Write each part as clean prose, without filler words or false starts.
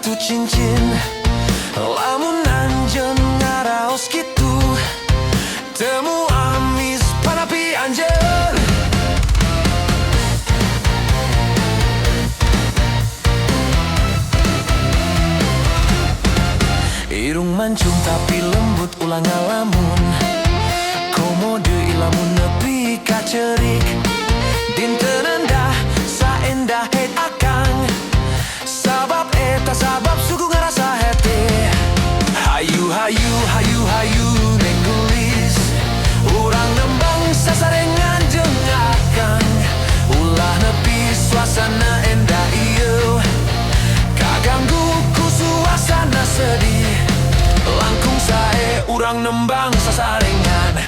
satu cincin, lamun anjeun ngaraos kitu, temu amis panapi anjeun. Irung mancung tapi lembut ulah ngalamun, komodo ilamun nepi ka ceurik. Dinten endah saendah het akang, sabab eta sabab suku ngarasa hete. Hayu hayu hayu hayu neng gelis, urang nembang sasarengan jeung akang. Ulah nepi suasana endah ieu, kaganggu ku suasana sedih. Langkung sae urang nembang sasarengan,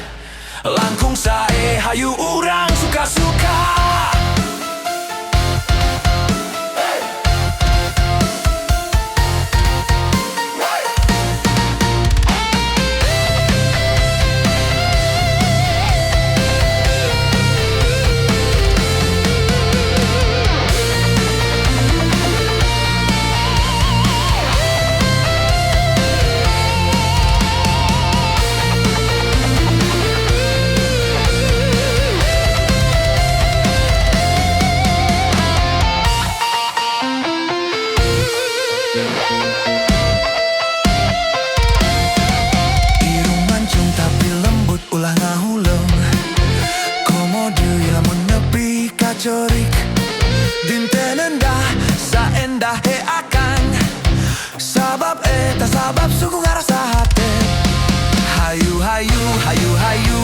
langkung sae hayu urang suka-suka. Irung mancung tapi lembut ulah ngahuleng, komodo lamun nepi ka corik. Dinten endah saendah he akang, sabab eta sabab suku ngarasa hate. Hayu hayu hayu hayu